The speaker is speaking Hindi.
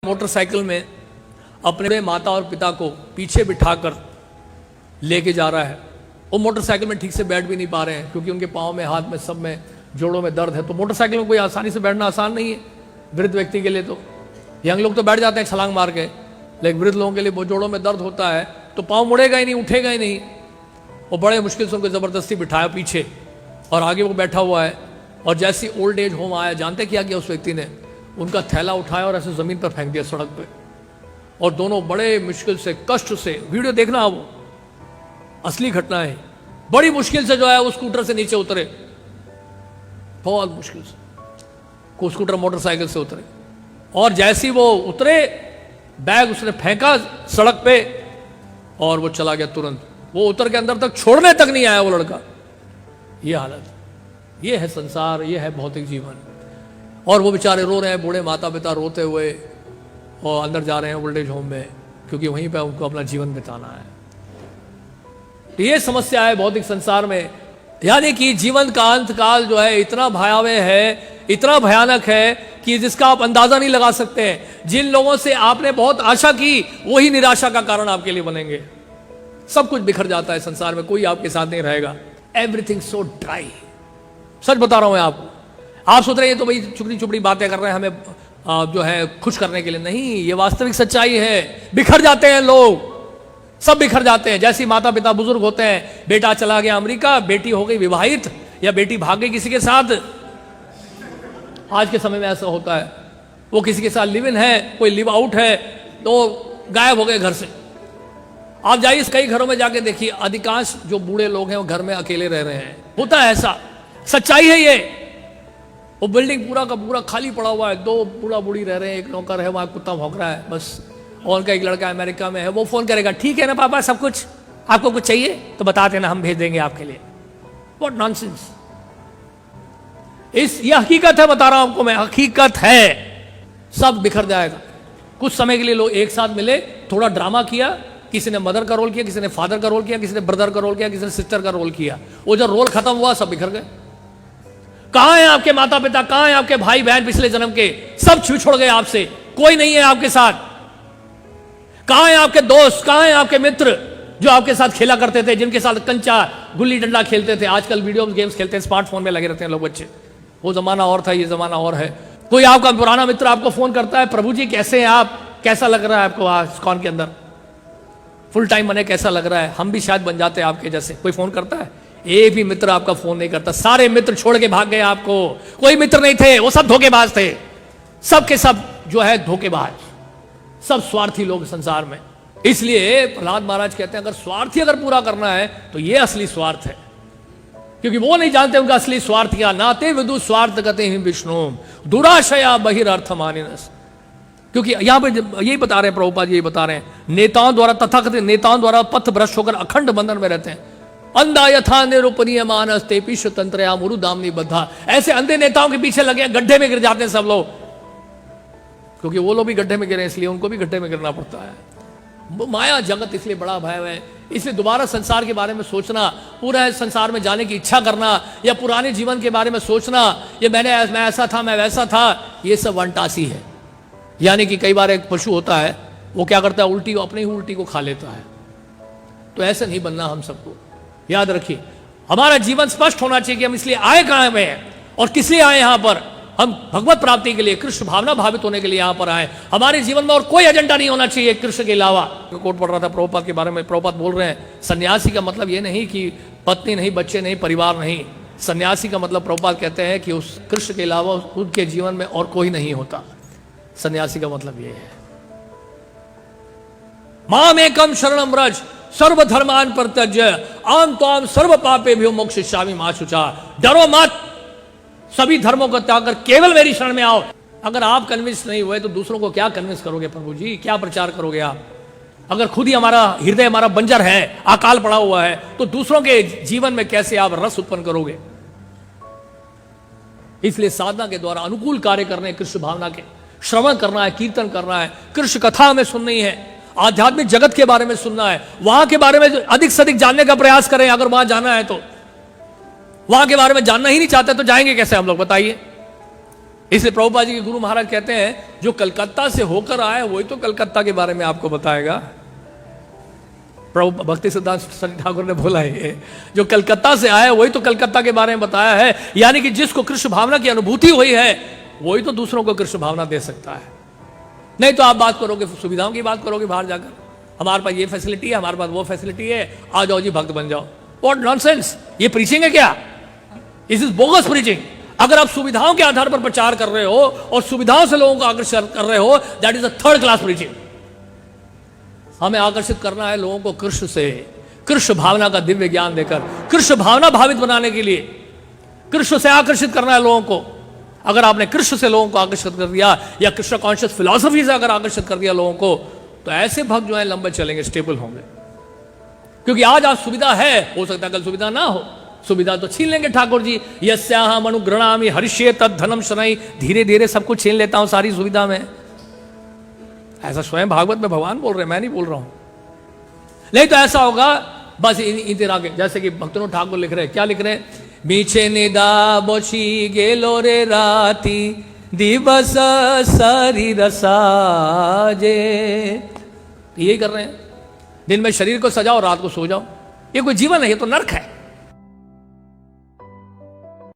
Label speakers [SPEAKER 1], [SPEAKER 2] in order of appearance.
[SPEAKER 1] मोटरसाइकिल में अपने माता और पिता को पीछे बिठाकर लेके जा रहा है। वो मोटरसाइकिल में ठीक से बैठ भी नहीं पा रहे हैं क्योंकि उनके पाँव में, हाथ में, सब में, जोड़ों में दर्द है। तो मोटरसाइकिल में कोई आसानी से बैठना आसान नहीं है वृद्ध व्यक्ति के लिए। तो यंग लोग तो बैठ जाते हैं छलांग मार के, लेकिन वृद्ध लोगों के लिए वो जोड़ों में दर्द होता है तो पाँव मुड़ेगा ही नहीं, उठेगा ही नहीं। वो बड़े मुश्किल से उनको ज़बरदस्ती बिठाया पीछे और आगे वो बैठा हुआ है। और जैसे ओल्ड एज होम आया, जानते क्या किया उस व्यक्ति ने? उनका थैला उठाया और ऐसे ज़मीन पर फेंक दिया सड़क पे। और दोनों बड़े मुश्किल से, कष्ट से, वीडियो देखना वो असली घटना है, बड़ी मुश्किल से जो है वो स्कूटर से नीचे उतरे, बहुत मुश्किल से को स्कूटर मोटरसाइकिल से उतरे। और जैसे ही वो उतरे, बैग उसने फेंका सड़क पे और वो चला गया तुरंत। वो उतर के अंदर तक, छोड़ने तक नहीं आया वो लड़का। ये हालत, ये है संसार, ये है भौतिक जीवन। और वो बेचारे रो रहे हैं, बूढ़े माता पिता रोते हुए, और अंदर जा रहे हैं ओल्ड एज होम में क्योंकि वहीं पे उनको अपना जीवन बिताना है। तो ये समस्या है भौतिक संसार में। यानी कि जीवन का अंत काल जो है इतना भयावह है, इतना भयानक है कि जिसका आप अंदाजा नहीं लगा सकते हैं। जिन लोगों से आपने बहुत आशा की, वही निराशा का कारण आपके लिए बनेंगे। सब कुछ बिखर जाता है संसार में, कोई आपके साथ नहीं रहेगा। Everything so dry. सच बता रहा हूं मैं आपको। आप सोच रहे हैं तो भाई चुपड़ी चुपड़ी बातें कर रहे हैं हमें जो है खुश करने के लिए। नहीं, ये वास्तविक सच्चाई है। बिखर जाते हैं लोग, सब बिखर जाते हैं। जैसे माता पिता बुजुर्ग होते हैं, बेटा चला गया अमेरिका, बेटी हो गई विवाहित, या बेटी भाग गई किसी के साथ। आज के समय में ऐसा होता है, वो किसी के साथ लिव इन है, कोई लिव आउट है, तो गायब हो गए घर से। आप जाइए कई घरों में जाके देखिए, अधिकांश जो बूढ़े लोग हैं वो घर में अकेले रह रहे हैं। होता है ऐसा, सच्चाई है ये। वो बिल्डिंग पूरा का पूरा खाली पड़ा हुआ है, दो बूढ़ा बूढ़ी रह रहे हैं, एक नौकर है, वहां कुत्ता भौंक रहा है बस। और उनका एक लड़का अमेरिका में है, वो फोन करेगा, ठीक है ना पापा सब कुछ, आपको कुछ चाहिए तो बता देना, हम भेज देंगे आपके लिए। What nonsense. ये हकीकत है, बता रहा हूं आपको मैं, हकीकत है। सब बिखर जाएगा। कुछ समय के लिए लोग एक साथ मिले, थोड़ा ड्रामा किया, किसी ने मदर का रोल किया, किसी ने फादर का रोल किया, किसी ने ब्रदर का रोल किया, किसी ने सिस्टर का रोल किया। वो जब रोल खत्म हुआ, सब बिखर गए। कहां हैं आपके माता पिता, कहां हैं आपके भाई बहन पिछले जन्म के? सब छोड़ गए आपसे, कोई नहीं है आपके साथ। कहां हैं आपके दोस्त, कहां हैं आपके मित्र जो आपके साथ खेला करते थे, जिनके साथ कंचा गुल्ली डंडा खेलते थे? आजकल वीडियो गेम्स खेलते हैं, स्मार्टफोन में लगे रहते हैं लोग बच्चे। वो जमाना और था, ये जमाना और है। कोई आपका पुराना मित्र आपको फोन करता है, प्रभु जी कैसे हैं आप, कैसा लग रहा है आपको आज कॉन के अंदर, फुल टाइम बने, कैसा लग रहा है? हम भी शायद बन जाते हैं आपके जैसे। कोई फोन करता है? एक भी मित्र आपका फोन नहीं करता। सारे मित्र छोड़ के भाग गए आपको। कोई मित्र नहीं थे, वो सब धोखेबाज थे। सब के सब जो है धोखेबाज, सब स्वार्थी लोग संसार में। इसलिए प्रहलाद महाराज कहते हैं, अगर स्वार्थी अगर पूरा करना है तो ये असली स्वार्थ है, क्योंकि वो नहीं जानते उनका असली स्वार्थ क्या। नाते विदु स्वार्थ गते ही विष्णु दुराशया बहिर्र्थमानिनस। क्योंकि यहां पर यही बता रहे हैं प्रभुपाद, यही बता रहे हैं, नेताओं द्वारा, तथाकथित नेताओं द्वारा पथ भ्रष्ट होकर अखंड बंधन में रहते हैं। अंधा यथा निरूपणीय मानस तेपिश तंत्रया मुरु दामनी बद्धा। ऐसे अंधे नेताओं के पीछे लगे, गड्ढे में गिर जाते हैं सब लोग, क्योंकि वो लोग भी गड्ढे में गिरे, इसलिए उनको भी गड्ढे में गिरना पड़ता है। माया जगत इसलिए बड़ा भयावह है। इसलिए दोबारा संसार के बारे में सोचना, पूरा संसार में जाने की इच्छा करना, या पुराने जीवन के बारे में सोचना, ये मैं ऐसा था, मैं वैसा था, ये सब वनटासी है। यानी कि कई बार एक पशु होता है, वो क्या करता है, उल्टी, अपनी ही उल्टी को खा लेता है। तो ऐसे नहीं बनना हम सबको। याद रखिए, हमारा जीवन स्पष्ट होना चाहिए कि हम इसलिए आए कहां में हैं और किस लिए आए यहां पर। हम भगवत प्राप्ति के लिए, कृष्ण भावना भावित होने के लिए यहां पर आए। हमारे जीवन में और कोई एजेंडा नहीं होना चाहिए कृष्ण के अलावा। कोट पढ़ रहा था प्रभुपाद के बारे में। प्रभुपाद बोल रहे हैं, सन्यासी का मतलब ये नहीं कि पत्नी नहीं, बच्चे नहीं, परिवार नहीं। सन्यासी का मतलब, प्रभुपाद कहते हैं कि उस कृष्ण के अलावा उनके जीवन में और कोई नहीं होता। सन्यासी का मतलब ये है, माम एकम शरणम व्रज सर्वधर्मान परित्यज्य आम त्वाम सर्व पापेभ्यो मोक्षयिष्यामि मा शुचा। डरो मत, सभी धर्मों को त्याग कर केवल मेरी शरण में आओ। अगर आप कन्विंस नहीं हुए तो दूसरों को क्या कन्विंस करोगे प्रभु जी, क्या प्रचार करोगे आप? अगर खुद ही हमारा हृदय, हमारा बंजर है, अकाल पड़ा हुआ है, तो दूसरों के जीवन में कैसे आप रस उत्पन्न करोगे? इसलिए साधना के द्वारा अनुकूल कार्य करने, कृष्ण भावना के श्रवण करना है, कीर्तन करना है, कृष्ण कथा हमें सुननी है, आध्यात्मिक जगत के बारे में सुनना है, वहां के बारे में अधिक से अधिक जानने का प्रयास करें। अगर वहां जाना है तो, वहां के बारे में जानना ही नहीं चाहते तो जाएंगे कैसे हम लोग, बताइए? इसलिए प्रभुपाद जी के गुरु महाराज कहते हैं जो कलकत्ता से होकर आए वही तो कलकत्ता के बारे में आपको बताएगा। प्रभु भक्ति सिद्धांत सरस्वती ठाकुर ने बोला है जो कलकत्ता से आया वही तो कलकत्ता के बारे में बताया है। यानी कि जिसको कृष्ण भावना की अनुभूति हुई है वही तो दूसरों को कृष्ण भावना दे सकता है। नहीं तो आप बात करोगे, सुविधाओं की बात करोगे बाहर जाकर, हमारे पास ये फैसिलिटी है, हमारे पास वो फैसिलिटी है, आ जाओ जी भक्त बन जाओ। व्हाट नॉनसेंस, ये प्रीचिंग है क्या? इस इज बोगस प्रीचिंग। अगर आप सुविधाओं के आधार पर प्रचार कर रहे हो और सुविधाओं से लोगों को आकर्षित कर रहे हो, that is a third class preaching. हमें आकर्षित करना है लोगों को कृष्ण से, कृष्ण भावना का दिव्य ज्ञान देकर, कृष्ण भावना भावित बनाने के लिए कृष्ण से आकर्षित करना है लोगों को। अगर आपने कृष्ण से लोगों को आकर्षित कर दिया या कृष्ण कॉन्शियस फिलॉसफी से अगर आकर्षित कर दिया लोगों को, तो ऐसे भक्त जो है लंबे चलेंगे, स्टेबल होंगे। क्योंकि आज सुविधा है, हो सकता है कल सुविधा ना हो, सुविधा तो छीन लेंगे ठाकुर जी। यस्याहम अनुगृणामि हरिष्ये तद धनम शनै, धीरे धीरे सब कुछ छीन लेता हूं सारी सुविधा में। ऐसा स्वयं भागवत में भगवान बोल रहे हैं, मैं नहीं बोल रहा हूं। नहीं तो ऐसा होगा बस इंदिरा के जैसे कि भक्तों ठाकुर लिख रहे हैं, क्या लिख रहे हैं? मीछे निदा बोची गेलो रे राती दिवस शरीर साजे। यही कर रहे हैं, दिन में शरीर को सजाओ, रात को सो जाओ। ये कोई जीवन है? ये तो नर्क है।